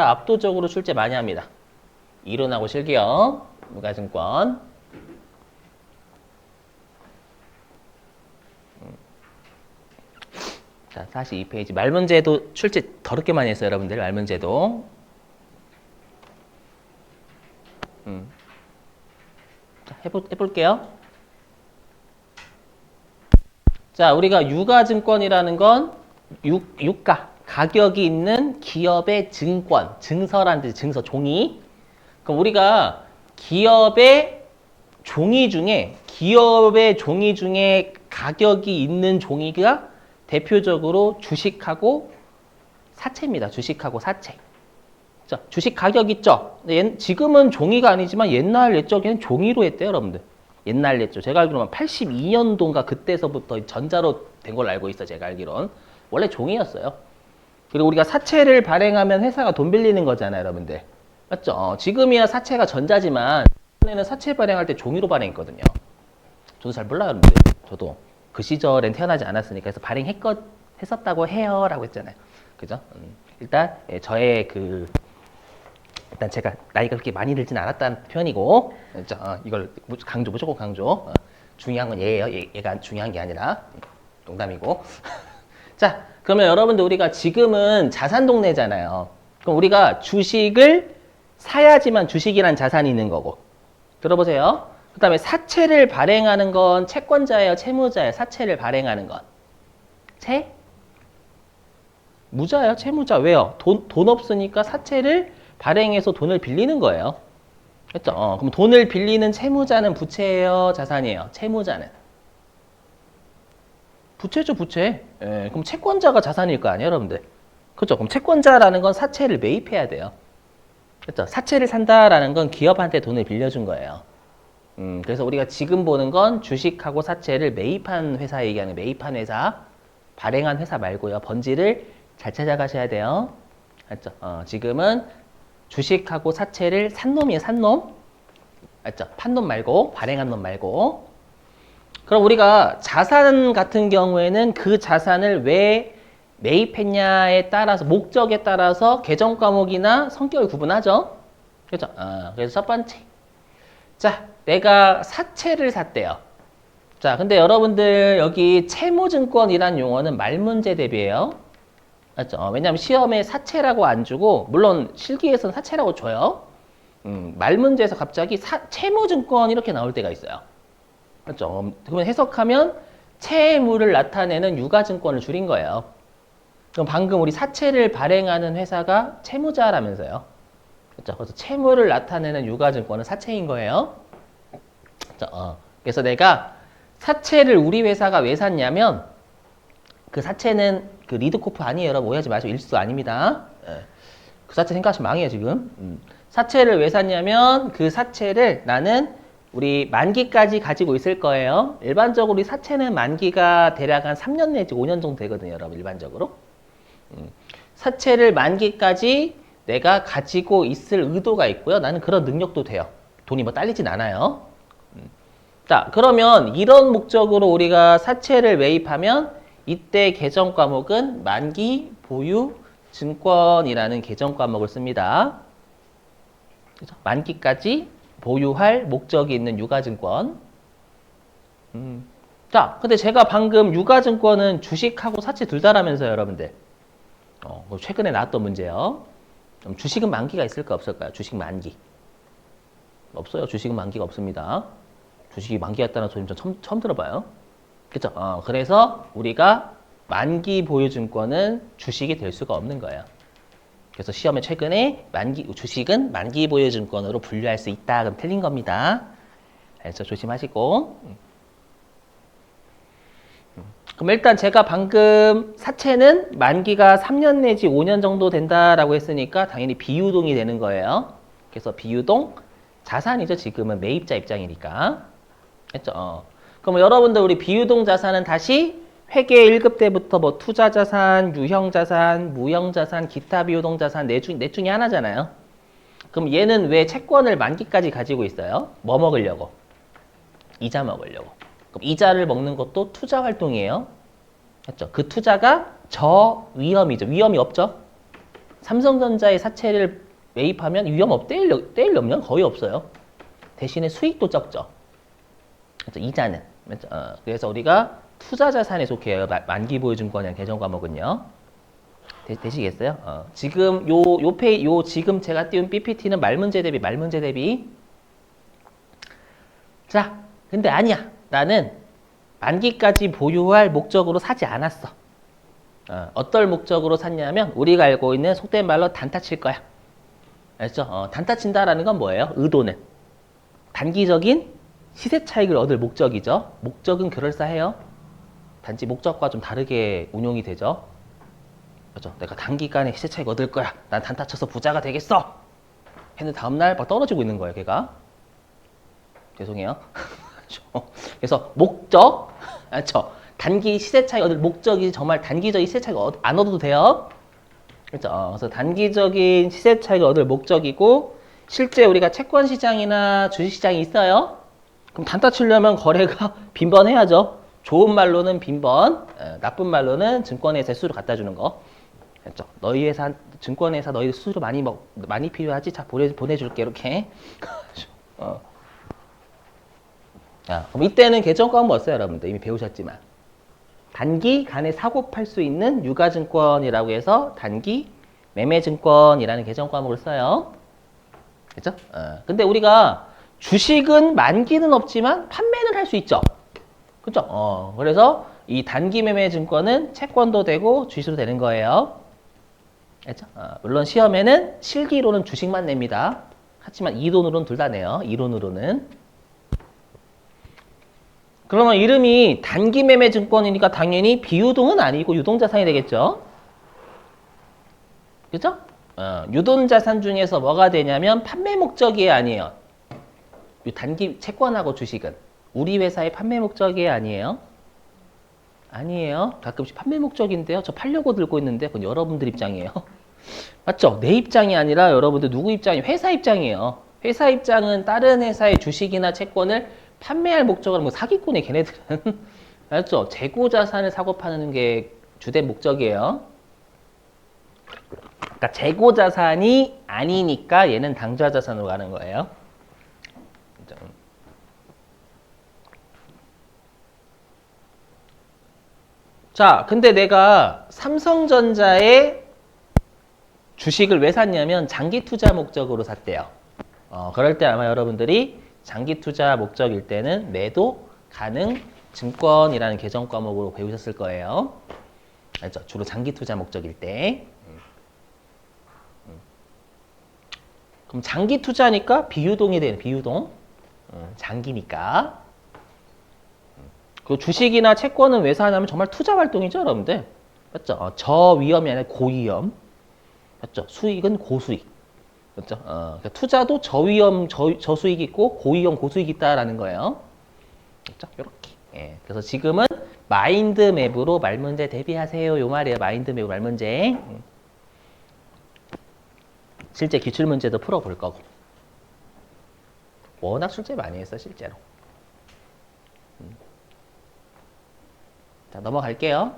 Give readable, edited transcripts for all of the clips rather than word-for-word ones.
우리가 압도적으로 출제 많이 합니다. 이론하고 실기업, 무가증권. 자, 42페이지. 말문제도 출제 더럽게 많이 했어요, 여러분들. 말문제도. 자, 해볼게요. 자, 우리가 유가증권이라는 건 유가, 가격이 있는 기업의 증권, 증서라는 뜻, 증서, 종이. 그럼 우리가 기업의 종이 중에 가격이 있는 종이가 대표적으로 주식하고 사채입니다. 주식하고 사채. 자, 주식 가격 있죠? 지금은 종이가 아니지만 옛날 옛적에는 종이로 했대요, 여러분들. 옛날 옛적. 제가 알기로는 82년도인가 그때서부터 전자로 된 걸로 알고 있어요, 제가 알기로는. 원래 종이였어요. 그리고 우리가 사채를 발행하면 회사가 돈 빌리는 거잖아요, 여러분들. 맞죠? 지금이야 사채가 전자지만 예전에는 사채 발행할 때 종이로 발행했거든요. 저도 잘 몰라요, 여러분들. 저도 그 시절엔 태어나지 않았으니까. 그래서 발행했었다고 해요 라고 했잖아요. 그죠? 일단 저의 일단 제가 나이가 그렇게 많이 들진 않았다는 표현이고, 이걸 무조건 강조. 중요한 건 얘예요. 얘가 중요한 게 아니라 농담이고. 자, 그러면 여러분들 우리가 지금은 자산 동네잖아요. 그럼 우리가 주식을 사야지만 주식이란 자산이 있는 거고. 들어보세요. 그 다음에 사채를 발행하는 건 채권자예요, 채무자예요? 사채를 발행하는 건 무자예요, 채무자. 왜요? 돈 없으니까 사채를 발행해서 돈을 빌리는 거예요. 그렇죠? 그럼 돈을 빌리는 채무자는 부채예요, 자산이에요? 채무자는 부채죠, 부채. 예, 그럼 채권자가 자산일 거 아니에요, 여러분들? 그렇죠? 그럼 채권자라는 건 사채를 매입해야 돼요. 그렇죠? 사채를 산다라는 건 기업한테 돈을 빌려준 거예요. 그래서 우리가 지금 보는 건 주식하고 사채를 매입한 회사 얘기하는, 매입한 회사, 발행한 회사 말고요. 번지를 잘 찾아가셔야 돼요. 알죠? 지금은 주식하고 사채를 산 놈이에요, 산 놈. 알죠? 판 놈 말고, 발행한 놈 말고. 그럼 우리가 자산 같은 경우에는 그 자산을 왜 매입했냐에 따라서, 목적에 따라서 계정 과목이나 성격을 구분하죠. 그렇죠? 그래서 첫 번째. 자, 내가 사채를 샀대요. 자, 근데 여러분들 여기 채무증권이란 용어는 말문제 대비예요. 맞죠? 왜냐하면 시험에 사채라고 안 주고, 물론 실기에서는 사채라고 줘요. 말문제에서 갑자기 채무증권 이렇게 나올 때가 있어요. 맞죠? 그러면 해석하면 채무를 나타내는 유가증권을 줄인 거예요. 그럼 방금 우리 사채를 발행하는 회사가 채무자라면서요. 그렇죠? 그래서 채무를 나타내는 유가증권은 사채인 거예요. 그렇죠? 그래서 내가 사채를 우리 회사가 왜 샀냐면, 그 사채는 그 리드코프 아니에요, 여러분. 오해하지 마시고. 일수 아닙니다. 그 사채 생각하시면 망해요, 지금. 사채를 왜 샀냐면, 그 사채를 나는 우리 만기까지 가지고 있을 거예요. 일반적으로 우리 사채는 만기가 대략 한 3년 내지 5년 정도 되거든요, 여러분. 일반적으로. 사채를 만기까지 내가 가지고 있을 의도가 있고요. 나는 그런 능력도 돼요. 돈이 뭐 딸리진 않아요. 자, 그러면 이런 목적으로 우리가 사채를 매입하면 이때 계정 과목은 만기 보유 증권이라는 계정 과목을 씁니다. 그래서 만기까지 보유할 목적이 있는 유가증권. 자, 근데 제가 방금 유가증권은 주식하고 사채 둘 다라면서요, 여러분들. 최근에 나왔던 문제요. 그럼 주식은 만기가 있을까 없을까요? 주식 만기. 없어요. 주식은 만기가 없습니다. 주식이 만기가 있다는 소리 처음 들어봐요. 그렇죠? 그래서 우리가 만기 보유증권은 주식이 될 수가 없는 거예요. 그래서 시험에 최근에 주식은 만기 보유증권으로 분류할 수 있다. 그럼 틀린 겁니다. 그래서 조심하시고. 그럼 일단 제가 방금 사채는 만기가 3년 내지 5년 정도 된다라고 했으니까 당연히 비유동이 되는 거예요. 그래서 비유동 자산이죠. 지금은 매입자 입장이니까. 했죠? 그럼 여러분들 우리 비유동 자산은 다시 회계 1급 때부터 뭐 투자자산, 유형자산, 무형자산, 기타 비유동 자산 넷 중에 하나잖아요. 그럼 얘는 왜 채권을 만기까지 가지고 있어요? 뭐 먹으려고? 이자 먹으려고. 그럼 이자를 먹는 것도 투자 활동이에요. 맞죠? 그 투자가 저위험이죠. 위험이 없죠? 삼성전자의 사채를 매입하면 떼일 염려는 거의 없어요. 대신에 수익도 적죠. 그렇죠? 이자는. 그렇죠? 그래서 우리가 투자자산에 속해요. 만기보유증권이랑 계정과목은요. 되시겠어요? 지금 지금 제가 띄운 PPT는 말문제 대비. 자, 근데 아니야. 나는 만기까지 보유할 목적으로 사지 않았어. 어떨 목적으로 샀냐면 우리가 알고 있는 속된 말로 단타 칠 거야. 알죠? 단타 친다라는 건 뭐예요? 의도는 단기적인 시세 차익을 얻을 목적이죠. 목적은 그럴싸해요. 단지 목적과 좀 다르게 운용이 되죠. 그렇죠? 내가 단기간에 시세 차익 얻을 거야. 난 단타 쳐서 부자가 되겠어. 했는데 다음날 막 떨어지고 있는 거예요, 걔가. 죄송해요. 그래서 목적, 그렇죠? 단기 시세 차익 얻을 목적이 정말 단기적인 시세 차익 안 얻어도 돼요. 그렇죠? 그래서 단기적인 시세 차익을 얻을 목적이고 실제 우리가 채권 시장이나 주식 시장이 있어요. 그럼 단타 치려면 거래가 빈번해야죠. 좋은 말로는 빈번, 나쁜 말로는 증권회사에 수수료 갖다 주는 거. 그렇죠? 너희 회사 증권회사 너희 수수료 많이 필요하지? 자 보내줄게 이렇게. 자, 그럼 이때는 계정과목 뭐 써요, 여러분들? 이미 배우셨지만. 단기간에 사고 팔 수 있는 유가증권이라고 해서 단기 매매증권이라는 계정과목을 써요. 그죠? 근데 우리가 주식은 만기는 없지만 판매는 할 수 있죠. 그죠? 그래서 이 단기 매매증권은 채권도 되고 주식도 되는 거예요. 알죠? 물론 시험에는 실기로는 주식만 냅니다. 하지만 이론으로는 둘 다 내요. 이론으로는. 그러면 이름이 단기 매매 증권이니까 당연히 비유동은 아니고 유동자산이 되겠죠. 그죠? 유동자산 중에서 뭐가 되냐면 판매 목적이 아니에요. 단기 채권하고 주식은 우리 회사의 판매 목적이 아니에요. 아니에요. 가끔씩 판매 목적인데요. 저 팔려고 들고 있는데 그건 여러분들 입장이에요. 맞죠? 내 입장이 아니라 여러분들 누구 입장이 회사 입장이에요. 회사 입장은 다른 회사의 주식이나 채권을 판매할 목적으로 뭐 사기꾼이 걔네들은 알았죠? 재고 자산을 사고 파는 게 주된 목적이에요. 그러니까 재고 자산이 아니니까 얘는 당좌 자산으로 가는 거예요. 자, 근데 내가 삼성전자의 주식을 왜 샀냐면 장기 투자 목적으로 샀대요. 그럴 때 아마 여러분들이 장기 투자 목적일 때는 매도 가능 증권이라는 계정 과목으로 배우셨을 거예요. 알죠? 주로 장기 투자 목적일 때. 그럼 장기 투자니까 비유동이 되는 비유동. 장기니까. 그 주식이나 채권은 왜 사냐면 정말 투자 활동이죠, 여러분들. 맞죠? 저위험이 아니라 고위험. 맞죠? 수익은 고수익. 그렇죠? 그러니까 투자도 저위험, 저수익이 있고 고위험, 고수익이 있다라는 거예요. 그렇죠? 이렇게. 예. 그래서 지금은 마인드맵으로 말문제 대비하세요. 요 말이에요. 마인드맵 말문제. 실제 기출문제도 풀어볼 거고. 워낙 출제 많이 했어, 실제로. 자, 넘어갈게요.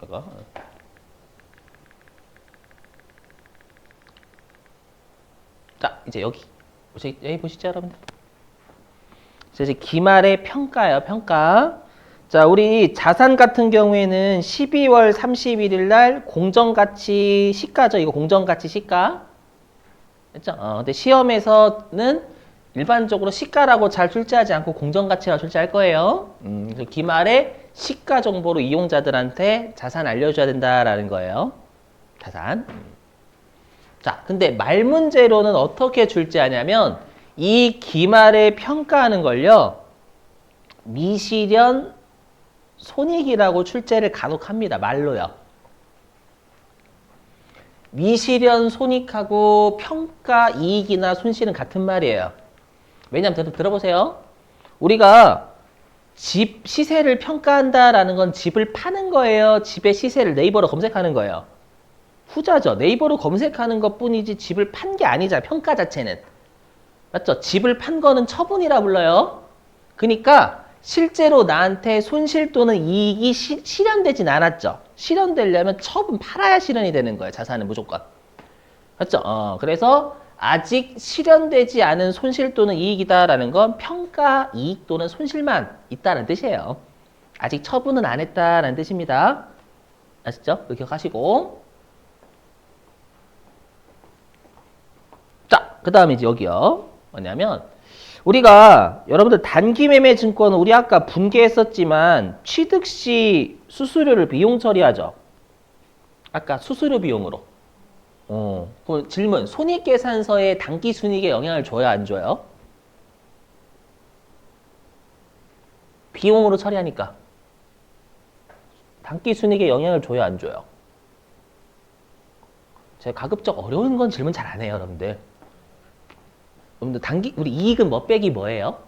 그거. 자, 이제 여기 보시죠, 여러분들. 이제 기말의 평가예요, 평가. 자, 우리 자산 같은 경우에는 12월 31일 날 공정가치 시가죠. 이거 공정가치 시가. 그렇죠? 근데 시험에서는 일반적으로 시가라고 잘 출제하지 않고 공정가치라고 출제할 거예요. 기말에 시가 정보로 이용자들한테 자산 알려줘야 된다라는 거예요. 자산. 자, 근데 말 문제로는 어떻게 출제하냐면 이 기말에 평가하는 걸요. 미실현 손익이라고 출제를 간혹 합니다. 말로요. 미실현 손익하고 평가 이익이나 손실은 같은 말이에요. 왜냐하면 들어보세요. 우리가 집 시세를 평가한다라는 건 집을 파는 거예요. 집의 시세를 네이버로 검색하는 거예요. 후자죠. 네이버로 검색하는 것뿐이지 집을 판 게 아니잖아. 평가 자체는. 맞죠? 집을 판 거는 처분이라 불러요. 그러니까 실제로 나한테 손실 또는 이익이 실현되진 않았죠. 실현되려면 처분 팔아야 실현이 되는 거예요. 자산은 무조건. 맞죠? 그래서 아직 실현되지 않은 손실 또는 이익이다라는 건 평가 이익 또는 손실만 있다는 뜻이에요. 아직 처분은 안 했다라는 뜻입니다. 아시죠? 이렇게 기억하시고. 자, 그 다음에 이제 여기요. 뭐냐면, 우리가 여러분들 단기 매매 증권은 우리 아까 분개했었지만 취득 시 수수료를 비용 처리하죠. 아까 수수료 비용으로. 그럼 질문, 손익계산서에 단기 순이익에 영향을 줘요, 안 줘요? 비용으로 처리하니까. 단기 순이익에 영향을 줘요, 안 줘요? 제가 가급적 어려운 건 질문 잘 안 해요, 여러분들. 여러분들 단기, 우리 이익은 뭐 빼기 뭐예요?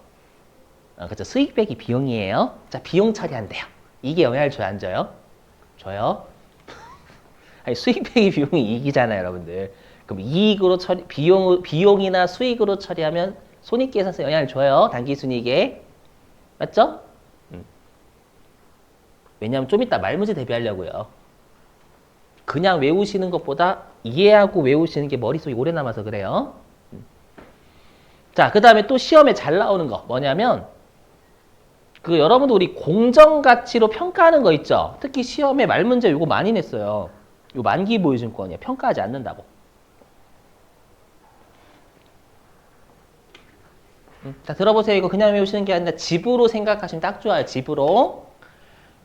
그렇죠. 수익 빼기 비용이에요. 자, 비용 처리한대요. 이게 영향을 줘요, 안 줘요? 줘요. 아니, 수익 빼기 비용이 이익이잖아요, 여러분들. 그럼 이익으로 처리, 비용이나 수익으로 처리하면 손익계산서에 영향을 줘요. 단기 순이익에. 맞죠? 왜냐하면 좀 이따 말문제 대비하려고요. 그냥 외우시는 것보다 이해하고 외우시는 게 머릿속에 오래 남아서 그래요. 자, 그 다음에 또 시험에 잘 나오는 거 뭐냐면 그 여러분도 우리 공정가치로 평가하는 거 있죠? 특히 시험에 말문제 이거 많이 냈어요. 요 만기 보유증권이야. 평가하지 않는다고. 자, 들어보세요. 이거 그냥 외우시는 게 아니라 집으로 생각하시면 딱 좋아요. 집으로.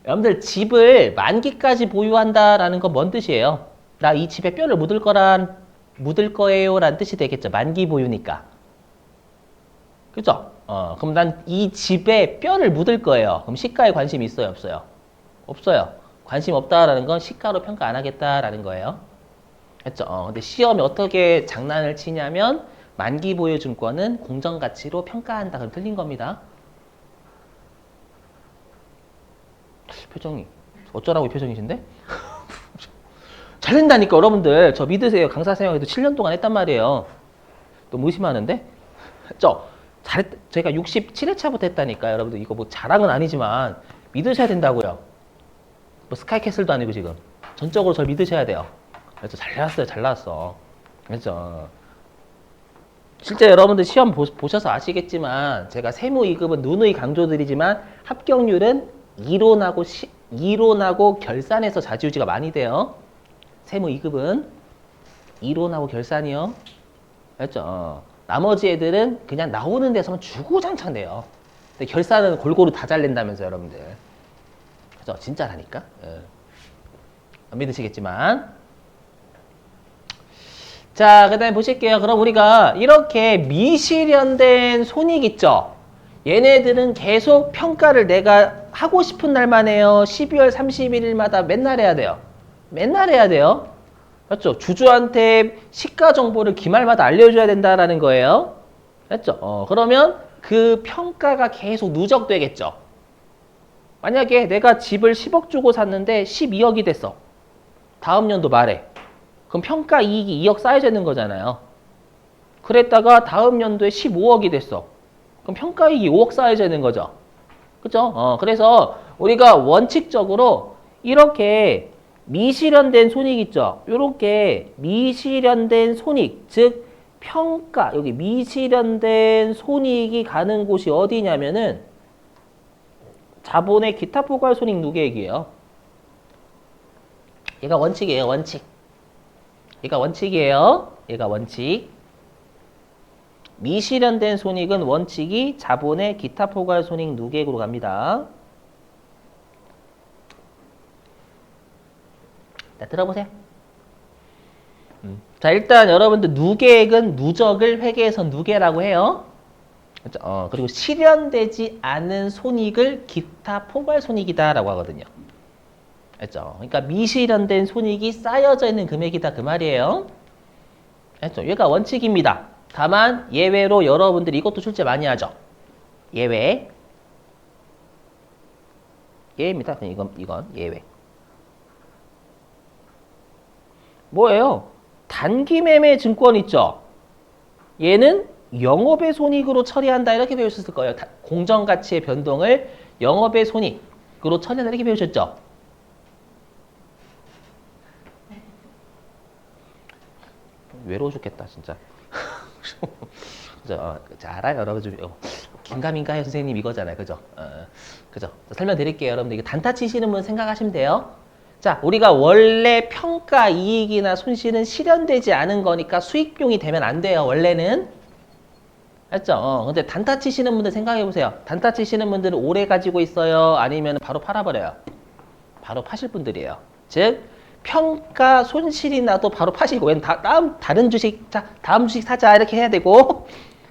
여러분들 집을 만기까지 보유한다라는 건 뭔 뜻이에요? 나 이 집에 뼈를 묻을 거예요 라는 뜻이 되겠죠. 만기 보유니까. 그죠? 그럼 난 이 집에 뼈를 묻을 거예요. 그럼 시가에 관심이 있어요, 없어요? 없어요. 관심 없다라는 건 시가로 평가 안 하겠다라는 거예요. 했죠? 근데 시험에 어떻게 장난을 치냐면 만기 보유 증권은 공정 가치로 평가한다. 그럼 틀린 겁니다. 표정이 어쩌라고 이 표정이신데? 잘 된다니까 여러분들. 저 믿으세요. 강사 생활에도 7년 동안 했단 말이에요. 또 무심하는데? 했죠? 제가 67회차부터 했다니까 여러분들. 이거 뭐 자랑은 아니지만 믿으셔야 된다고요. 뭐 스카이캐슬도 아니고 지금 전적으로 저 믿으셔야 돼요. 그래서 잘 나왔어요. 잘 나왔어. 그렇죠? 실제 여러분들 시험 보셔서 아시겠지만 제가 세무 2급은 누누이 강조드리지만 합격률은 이론하고 결산에서 좌지우지가 많이 돼요. 세무 2급은 이론하고 결산이요. 알죠? 나머지 애들은 그냥 나오는 데서만 주구장창 내요. 근데 결산은 골고루 다 잘 낸다면서 여러분들. 그죠? 진짜라니까. 예. 안 믿으시겠지만. 자, 그 다음에 보실게요. 그럼 우리가 이렇게 미실현된 손익 있죠? 얘네들은 계속 평가를 내가 하고 싶은 날만 해요. 12월 31일마다 맨날 해야 돼요. 맨날 해야 돼요. 맞죠? 주주한테 시가 정보를 기말마다 알려줘야 된다라는 거예요. 맞죠? 그러면 그 평가가 계속 누적되겠죠. 만약에 내가 집을 10억 주고 샀는데 12억이 됐어. 다음 연도 말에. 그럼 평가 이익이 2억 쌓여야 되는 거잖아요. 그랬다가 다음 연도에 15억이 됐어. 그럼 평가 이익이 5억 쌓여야 되는 거죠. 그죠? 그래서 우리가 원칙적으로 이렇게 미실현된 손익 있죠? 요렇게 미실현된 손익, 즉 평가, 여기 미실현된 손익이 가는 곳이 어디냐면은 자본의 기타 포괄 손익 누계액이에요. 얘가 원칙이에요, 원칙. 얘가 원칙이에요. 얘가 원칙. 미실현된 손익은 원칙이 자본의 기타 포괄 손익 누계액으로 갑니다. 자, 들어보세요. 자, 일단 여러분들 누계액은 누적을 회계에서 누계라고 해요. 그렇죠? 그리고 실현되지 않은 손익을 기타 포괄 손익이다라고 하거든요. 그렇죠? 그러니까 미실현된 손익이 쌓여져 있는 금액이다 그 말이에요. 그렇죠? 얘가 원칙입니다. 다만 예외로 여러분들이 이것도 출제 많이 하죠. 예외. 예외입니다. 이건 예외. 뭐예요? 단기 매매 증권 있죠? 얘는 영업의 손익으로 처리한다 이렇게 배우셨을 거예요. 공정가치의 변동을 영업의 손익으로 처리한다 이렇게 배우셨죠? 외로워 죽겠다 진짜. 그죠? 그죠? 알아요, 여러분. 긴가민가요, 선생님 이거잖아요, 그죠? 그죠? 설명드릴게요, 여러분들. 이거 단타 치시는 분 생각하시면 돼요. 자, 우리가 원래 평가 이익이나 손실은 실현되지 않은 거니까 수익 비용이 되면 안 돼요, 원래는. 알죠? 근데 단타 치시는 분들 생각해 보세요. 단타 치시는 분들은 오래 가지고 있어요, 아니면 바로 팔아버려요? 바로 파실 분들이에요. 즉, 평가 손실이 나도 바로 파시고, 다른 주식, 자, 다음 주식 사자, 이렇게 해야 되고,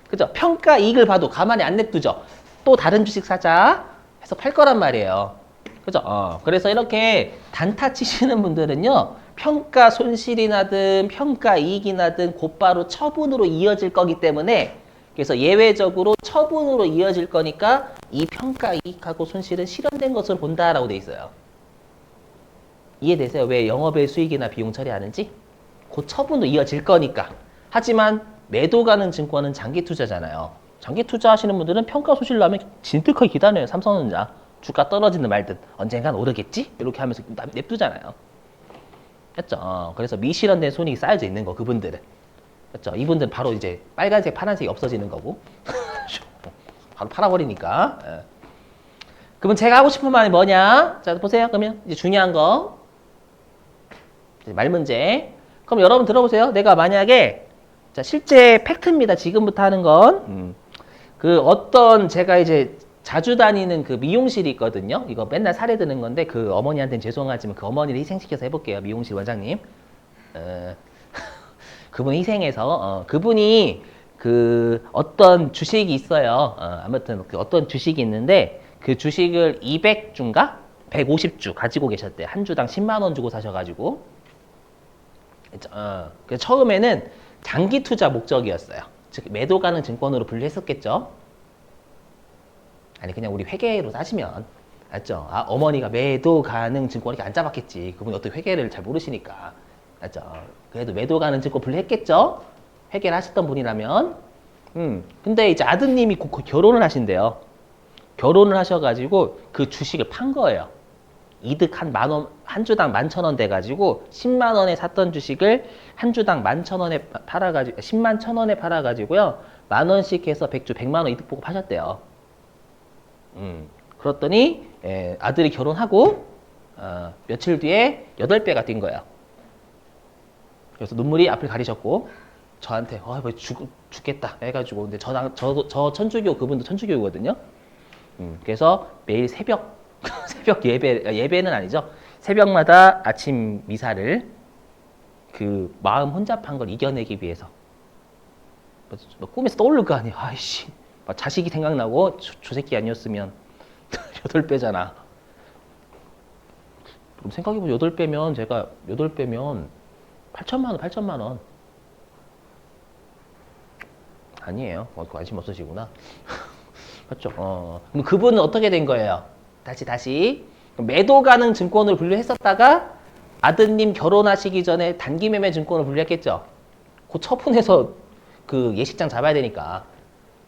그죠? 평가 이익을 봐도 가만히 안 냅두죠. 또 다른 주식 사자 해서 팔 거란 말이에요. 그죠? 그래서 이렇게 단타 치시는 분들은요, 평가 손실이 나든 평가 이익이 나든 곧바로 처분으로 이어질 거기 때문에, 그래서 예외적으로 처분으로 이어질 거니까 이 평가 이익하고 손실은 실현된 것으로 본다라고 돼 있어요. 이해되세요? 왜 영업외 수익이나 비용 처리하는지? 곧 처분도 이어질 거니까. 하지만 매도 가는 증권은 장기 투자잖아요. 장기 투자하시는 분들은 평가 손실 나면 진득하게 기다려요. 삼성전자. 주가 떨어지는 말든 언젠간 오르겠지? 이렇게 하면서 냅두잖아요. 맞죠? 그래서 미실현된 손익이 쌓여져 있는 거, 그분들은. 맞죠? 이분들은 바로 이제 빨간색, 파란색이 없어지는 거고. 바로 팔아버리니까. 그러면 제가 하고 싶은 말이 뭐냐? 자, 보세요. 그러면 이제 중요한 거. 말 문제. 그럼 여러분 들어보세요. 내가 만약에, 자, 실제 팩트입니다. 지금부터 하는 건. 그 어떤 제가 이제 자주 다니는 그 미용실이 있거든요. 이거 맨날 사례 드는 건데 그 어머니한테는 죄송하지만 그 어머니를 희생시켜서 해볼게요. 미용실 원장님. 그분 희생해서, 그분이 그 어떤 주식이 있어요. 아무튼 그 어떤 주식이 있는데 그 주식을 200주인가? 150주 가지고 계셨대요. 한 주당 10만 원 주고 사셔가지고. 그래서 처음에는 장기 투자 목적이었어요. 즉 매도 가는 증권으로 분류했었겠죠. 아니 그냥 우리 회계로 따지면 맞죠? 어머니가 매도 가능 증권 이렇게 안 잡았겠지. 그분이 어떻게 회계를 잘 모르시니까. 맞죠? 그래도 매도 가능 증권 분류했겠죠? 회계를 하셨던 분이라면. 근데 이제 아드님이 곧 결혼을 하신대요. 결혼을 하셔가지고 그 주식을 판 거예요. 이득 한 만 원, 한 주당 11,000원 돼가지고 10만 원에 샀던 주식을 한 주당 11,000원에 팔아가지고 10만 1,000원에 팔아가지고요. 만 원씩 해서 100주 100만 원 이득 보고 파셨대요. 그랬더니 아들이 결혼하고 며칠 뒤에 8배가 뛴 거예요. 그래서 눈물이 앞을 가리셨고 저한테 뭐 죽겠다 해가지고 근데 저 천주교 그분도 천주교거든요. 그래서 매일 새벽 예배는 아니죠. 새벽마다 아침 미사를 그 마음 혼잡한 걸 이겨내기 위해서 꿈에서 떠오를 거 아니에요. 아이씨 자식이 생각나고 저 새끼 아니었으면 8배잖아. 그럼 생각해보면 8배면 제가 8배면 8천만 원. 아니에요. 관심 없으시구나. 맞죠? 그럼 그분은 어떻게 된 거예요? 다시. 매도 가능 증권을 분류했었다가 아드님 결혼하시기 전에 단기 매매 증권을 분류했겠죠? 그 처분해서 그 예식장 잡아야 되니까.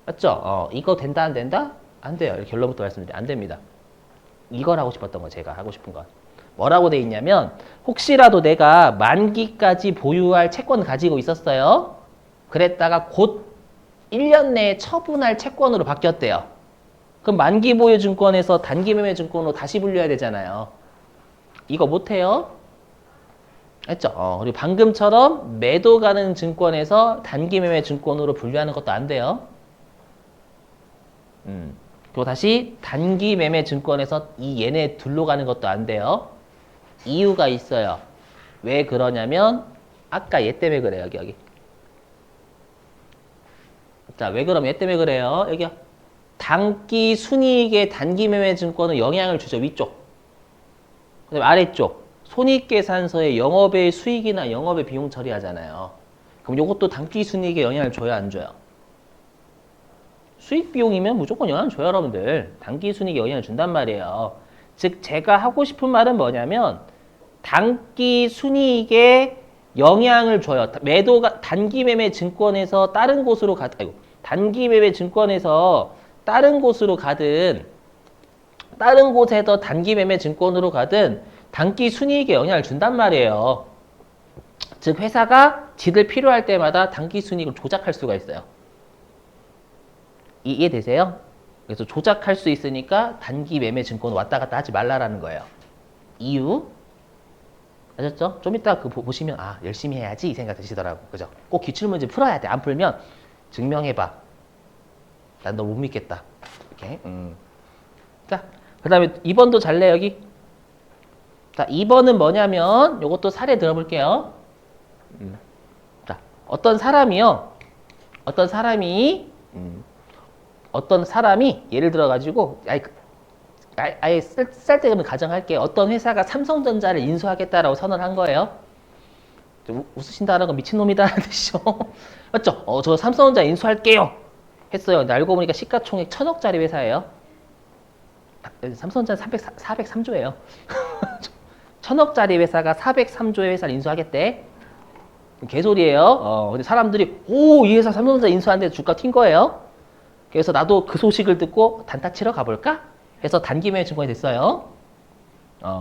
맞죠? 이거 된다, 안 된다? 안 돼요. 결론부터 말씀드리면 안 됩니다. 이걸 하고 싶었던 거, 제가 하고 싶은 건. 뭐라고 돼 있냐면, 혹시라도 내가 만기까지 보유할 채권 가지고 있었어요. 그랬다가 곧 1년 내에 처분할 채권으로 바뀌었대요. 그럼 만기 보유 증권에서 단기 매매 증권으로 다시 분류해야 되잖아요. 이거 못해요. 했죠? 그리고 방금처럼 매도 가능 증권에서 단기 매매 증권으로 분류하는 것도 안 돼요. 그리고 다시 단기 매매 증권에서 이 얘네 둘로 가는 것도 안 돼요. 이유가 있어요. 왜 그러냐면 아까 얘 때문에 그래요. 여기. 자, 왜 그러면 얘 때문에 그래요? 여기요. 단기 순이익에 단기 매매 증권은 영향을 주죠. 위쪽. 그다음에 아래쪽. 손익계산서에 영업의 수익이나 영업의 비용 처리하잖아요. 그럼 이것도 단기 순이익에 영향을 줘요, 안 줘요? 수익 비용이면 무조건 영향을 줘요, 여러분들. 단기 순이익에 영향을 준단 말이에요. 즉 제가 하고 싶은 말은 뭐냐면 단기 순이익에 영향을 줘요. 매도가 단기 매매 증권에서 다른 곳으로 단기 매매 증권에서 다른 곳으로 가든 다른 곳에서 단기 매매 증권으로 가든 단기 순이익에 영향을 준단 말이에요. 즉 회사가 지들 필요할 때마다 당기순이익을 조작할 수가 있어요. 이해되세요? 그래서 조작할 수 있으니까 단기 매매 증권 왔다 갔다 하지 말라라는 거예요. 이유? 아셨죠? 좀 이따 그 보시면 아 열심히 해야지 이 생각 드시더라고. 그죠? 꼭 기출문제 풀어야 돼. 안 풀면 증명해봐. 난 너 못 믿겠다. 이렇게. 자, 그 다음에 2번도 잘래 여기. 자, 2번은 뭐냐면 요것도 사례 들어볼게요. 자, 어떤 사람이 예를 들어 가지고 아예 쓸데없는 가정할게요. 어떤 회사가 삼성전자를 인수하겠다라고 선언한 거예요. 웃으신다는 건 미친놈이다라는 뜻이죠. 맞죠? 저 삼성전자 인수할게요. 했어요. 근데 알고 보니까 시가총액 1000억짜리 회사예요. 삼성전자 403조예요. 1000억짜리 회사가 403조의 회사를 인수하겠대. 개소리예요. 근데 사람들이 이 회사 삼성전자 인수하는데 주가 튄 거예요. 그래서 나도 그 소식을 듣고 단타 치러 가볼까? 해서 단기 매매 증권이 됐어요.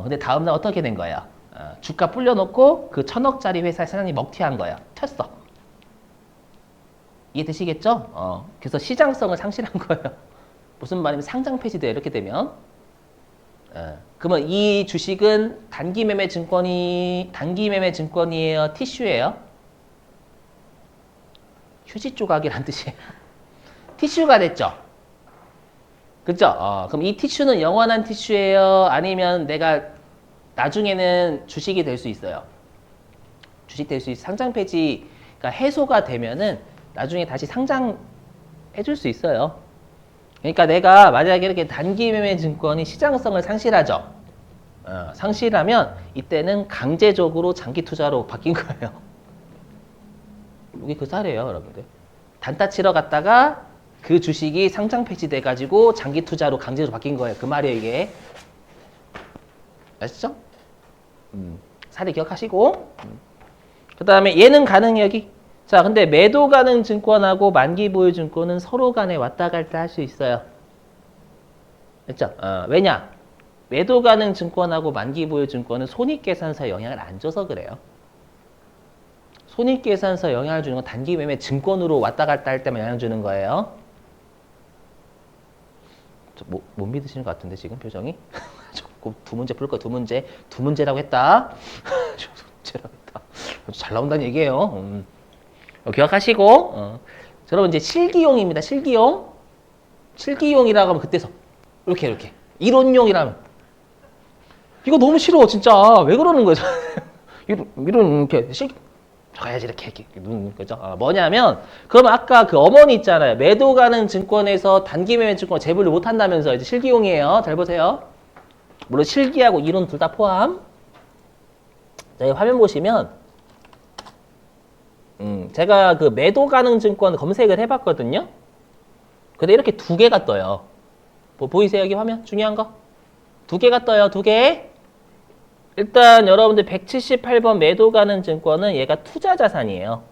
근데 다음날 어떻게 된 거예요? 주가 불려놓고 그 1000억짜리 회사의 사장님이 먹튀한 거예요. 튀었어. 이해되시겠죠? 그래서 시장성을 상실한 거예요. 무슨 말이면 상장 폐지돼 이렇게 되면. 그러면 이 주식은 단기 매매 증권이에요? 티슈예요? 휴지 조각이란 뜻이에요. 티슈가 됐죠? 그죠? 그럼 이 티슈는 영원한 티슈예요? 아니면 내가 나중에는 주식이 될 수 있어요? 주식 될 수 있어요. 상장 폐지가 해소가 되면은 나중에 다시 상장해 줄 수 있어요. 그러니까 내가 만약에 이렇게 단기 매매 증권이 시장성을 상실하죠? 상실하면 이때는 강제적으로 장기 투자로 바뀐 거예요. 이게 그 사례예요, 여러분들. 단타 치러 갔다가 그 주식이 상장 폐지돼 가지고 장기 투자로 강제로 바뀐 거예요. 그 말이에요, 이게. 아시죠? 사례 기억하시고. 그 다음에 얘는 가능 여기. 자, 근데 매도 가능 증권하고 만기 보유 증권은 서로 간에 왔다 갔다 할 수 있어요. 됐죠? 왜냐? 매도 가능 증권하고 만기 보유 증권은 손익계산서에 영향을 안 줘서 그래요. 손익계산서에 영향을 주는 건 단기 매매 증권으로 왔다 갔다 할 때만 영향을 주는 거예요. 못 믿으시는 것 같은데 지금 표정이? 두 문제 풀 거야. 두 문제라고 했다. 문제라고 했다. 잘 나온다는 얘기예요. 기억하시고 여러분 이제 실기용입니다. 실기용이라고 하면 그때서 이렇게 이론용이라면 이거 너무 싫어 진짜. 왜 그러는 거야? 이런 이렇게 적어야지 이렇게 눈 거죠. 뭐냐면 그럼 아까 그 어머니 있잖아요. 매도 가능 증권에서 단기 매매 증권 재분류 못 한다면서 이제 실기용이에요. 잘 보세요. 물론 실기하고 이론 둘 다 포함. 자, 화면 보시면 제가 그 매도 가능 증권 검색을 해봤거든요. 근데 이렇게 두 개가 떠요. 보이세요 여기 화면? 중요한 거? 두 개가 떠요. 두 개. 일단 여러분들 178번 매도 가능 증권은 얘가 투자 자산이에요.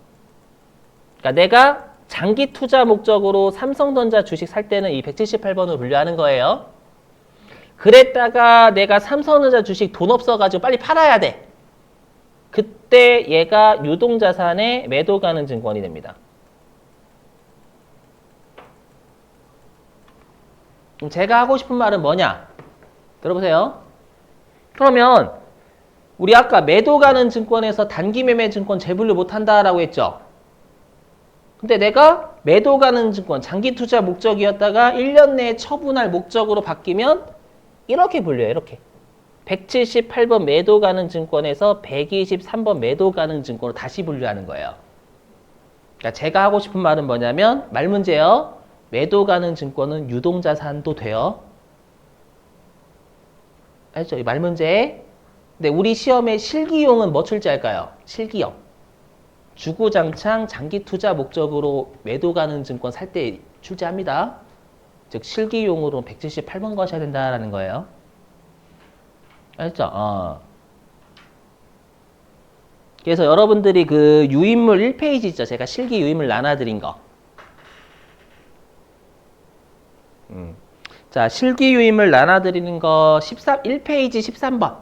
그러니까 내가 장기 투자 목적으로 삼성전자 주식 살 때는 이 178번을 분류하는 거예요. 그랬다가 내가 삼성전자 주식 돈 없어가지고 빨리 팔아야 돼. 그때 얘가 유동자산의 매도 가능 증권이 됩니다. 그럼 제가 하고 싶은 말은 뭐냐? 들어보세요. 그러면 우리 아까 매도 가능 증권에서 단기 매매 증권 재분류 못한다라고 했죠? 근데 내가 매도 가능 증권 장기 투자 목적이었다가 1년 내에 처분할 목적으로 바뀌면 이렇게 분류해요. 이렇게. 178번 매도 가능 증권에서 123번 매도 가능 증권으로 다시 분류하는 거예요. 그러니까 제가 하고 싶은 말은 뭐냐면 말 문제요. 매도 가능 증권은 유동자산도 돼요. 알죠? 이 말 문제. 근데 우리 시험에 실기용은 뭐 출제할까요? 실기용. 주구장창 장기 투자 목적으로 매도 가능 증권 살 때 출제합니다. 즉 실기용으로 178번 거셔야 된다라는 거예요. 알죠? 그래서 여러분들이 그 유인물 1페이지 있죠? 제가 실기 유인물 나눠드린 거. 자, 실기 유인물 나눠드리는 거 1페이지 13번.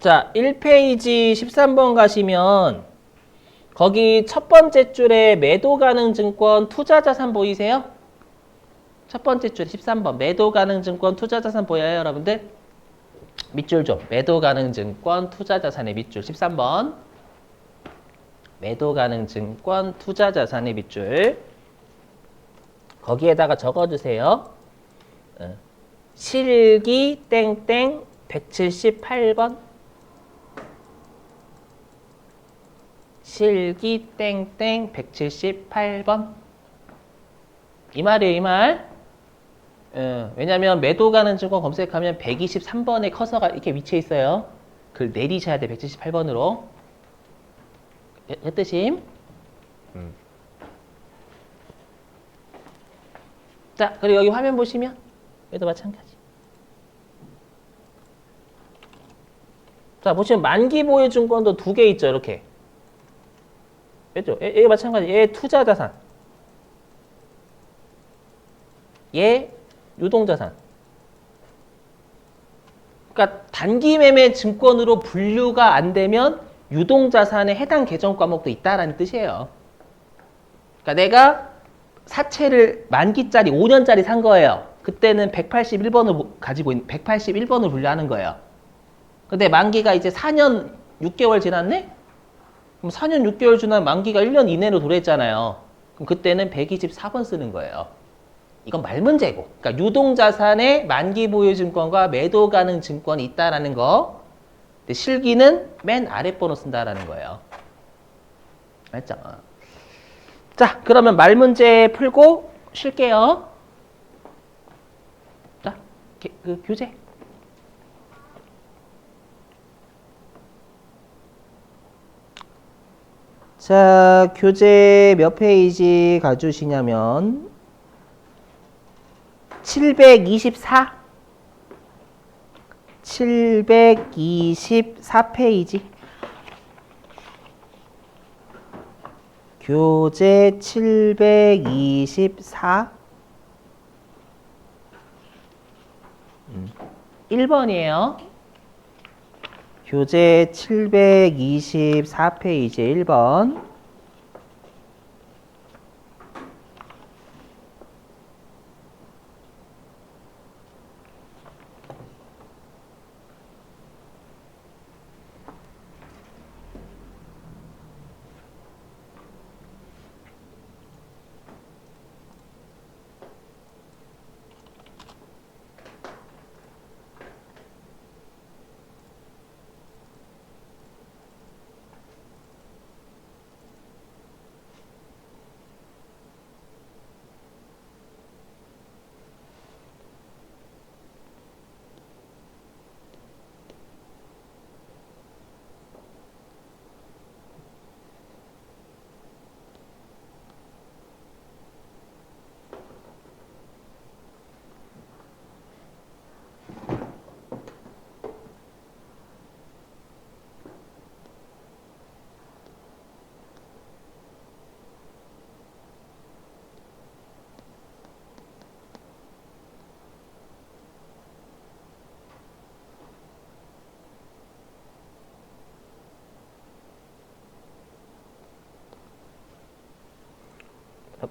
자, 1페이지 13번 가시면 거기 첫 번째 줄에 매도 가능 증권 투자 자산 보이세요? 첫 번째 줄 13번 매도 가능 증권 투자 자산 보여요, 여러분들? 밑줄 좀. 매도 가능 증권 투자 자산의 밑줄 13번. 매도 가능 증권 투자 자산의 밑줄. 거기에다가 적어주세요. 실기 땡땡 178번. 실기 땡땡 178번. 이 말이에요, 이 말. 왜냐면 매도 가능 증권 검색하면 123번에 커서가 이렇게 위치해 있어요. 그걸 내리셔야 돼, 178번으로. 뜻임? 자, 그리고 여기 화면 보시면 얘도 마찬가지. 자, 보시면 만기 보유 증권도 두 개 있죠, 이렇게. 그죠? 얘 마찬가지. 얘 투자 자산. 얘 유동 자산. 그러니까 단기 매매 증권으로 분류가 안 되면 유동 자산에 해당 계정 과목도 있다라는 뜻이에요. 그러니까 내가 사채를 만기짜리 5년짜리 산 거예요. 그때는 181번을 가지고 있는 181번을 분류하는 거예요. 근데 만기가 이제 4년 6개월 지났네? 그럼 4년 6개월 지난 만기가 1년 이내로 도래했잖아요. 그럼 그때는 124번 쓰는 거예요. 이건 말 문제고. 그러니까 유동자산에 만기 보유 증권과 매도 가능 증권이 있다라는 거. 근데 실기는 맨 아래 번호 쓴다라는 거예요. 알죠? 자, 그러면 말 문제 풀고 쉴게요. 자, 그 교재. 자, 교재 몇 페이지 가주시냐면 724페이지. 교재 724. 1번이에요. 교재 724페이지 1번.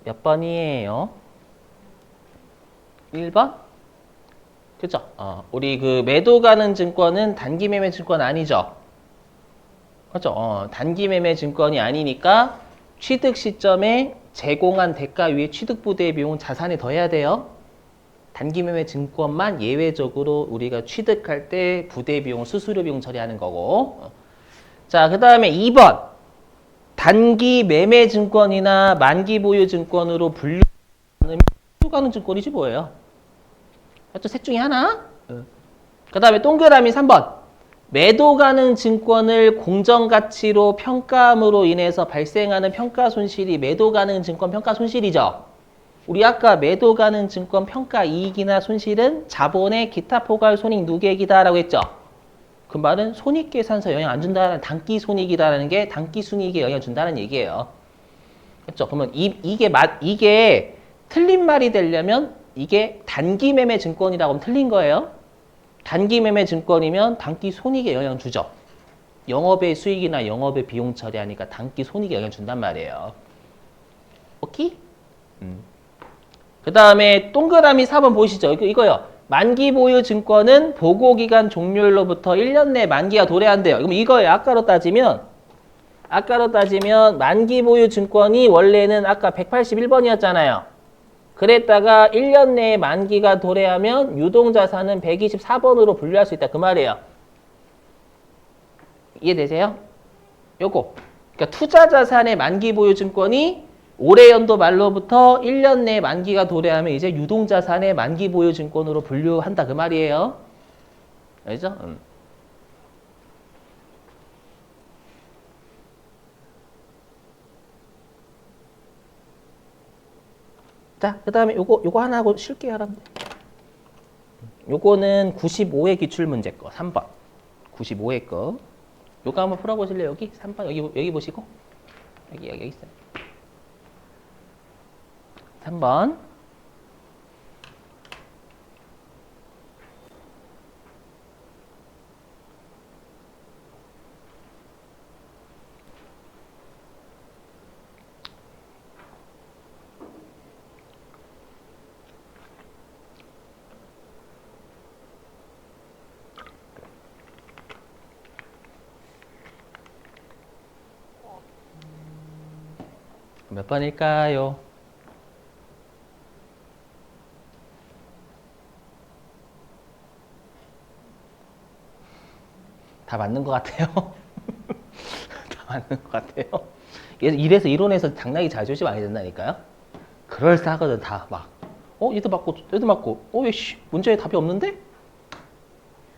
몇 번이에요? 1번? 그죠? 우리 그 매도 가능 증권은 단기 매매 증권 아니죠? 그죠? 단기 매매 증권이 아니니까 취득 시점에 제공한 대가 위에 취득 부대 비용 자산에 더해야 돼요. 단기 매매 증권만 예외적으로 우리가 취득할 때 부대 비용, 수수료 비용 처리하는 거고. 자, 그 다음에 2번. 단기 매매 증권이나 만기 보유 증권으로 분류하는 매도 가능 증권이지 뭐예요? 맞죠? 셋 중에 하나? 그 다음에 동그라미 3번. 매도 가능 증권을 공정가치로 평가함으로 인해서 발생하는 평가 손실이 매도 가능 증권 평가 손실이죠. 우리 아까 매도 가능 증권 평가 이익이나 손실은 자본의 기타 포괄 손익 누계액이다라고 했죠. 그 말은 손익계산서 영향 안 준다는 단기 손익이다라는 게 단기 순이익에 영향 준다는 얘기예요. 그렇죠? 그러면 이게 틀린 말이 되려면 이게 단기 매매 증권이라고 하면 틀린 거예요. 단기 매매 증권이면 단기 손익에 영향 주죠. 영업의 수익이나 영업의 비용 처리하니까 단기 손익에 영향 준단 말이에요. 오케이? 그 다음에 동그라미 4번 보이시죠? 이거요. 만기 보유 증권은 보고기간 종료일로부터 1년 내에 만기가 도래한대요. 그럼 이거예요. 아까로 따지면 만기 보유 증권이 원래는 아까 181번이었잖아요. 그랬다가 1년 내에 만기가 도래하면 유동자산은 124번으로 분류할 수 있다. 그 말이에요. 이해되세요? 요거. 그러니까 투자자산의 만기 보유 증권이 올해 연도 말로부터 1년 내에 만기가 도래하면 이제 유동자산의 만기 보유 증권으로 분류한다. 그 말이에요. 알죠? 자, 그 다음에 요거 하나 하고 쉴게요, 여러분. 요거는 95회 기출문제 거, 3번. 95회 거. 요거 한번 풀어보실래요? 여기? 3번. 여기 보시고. 여기 있어요. 3번. 몇 번일까요? 다 맞는 것 같아요. 다 맞는 것 같아요. 이래서 이론에서 당락이 자존심 많이 된다니까요. 그럴싸하거든, 다 막. 얘도 맞고, 얘씨, 문제에 답이 없는데?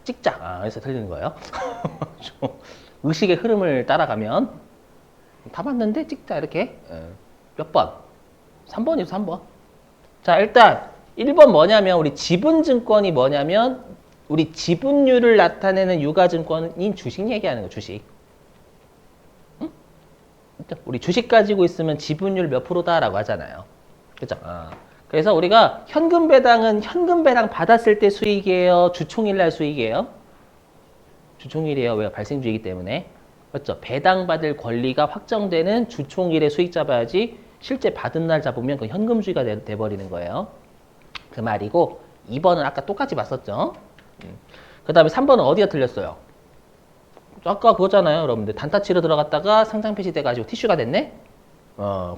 찍자. 그래서 틀리는 거예요. 의식의 흐름을 따라가면 다 맞는데 찍자, 이렇게. 몇 번? 3번이죠, 3번. 자, 일단 1번 뭐냐면 우리 지분증권이 뭐냐면 우리 지분율을 나타내는 유가증권인 주식 얘기하는 거, 주식. 응? 우리 주식 가지고 있으면 지분율 몇 프로다라고 하잖아요. 그죠? 그래서 우리가 현금 배당은 현금 배당 받았을 때 수익이에요? 주총일 날 수익이에요? 주총일이에요. 왜? 발생주이기 때문에. 그렇죠? 배당받을 권리가 확정되는 주총일에 수익 잡아야지 실제 받은 날 잡으면 그 현금주의가 돼버리는 거예요. 그 말이고 2번은 아까 똑같이 봤었죠. 그 다음에 3번은 어디가 틀렸어요? 아까 그거잖아요, 여러분들. 단타 치러 들어갔다가 상장 폐지돼가지고 티슈가 됐네?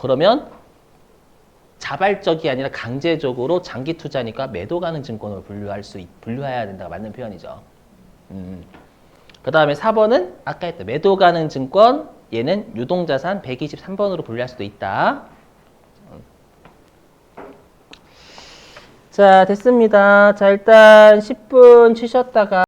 그러면 자발적이 아니라 강제적으로 장기 투자니까 매도 가능 증권으로 분류해야 된다가 맞는 표현이죠. 그 다음에 4번은 아까 했던 매도 가능 증권, 얘는 유동자산 123번으로 분류할 수도 있다. 자, 됐습니다. 자, 일단 10분 쉬셨다가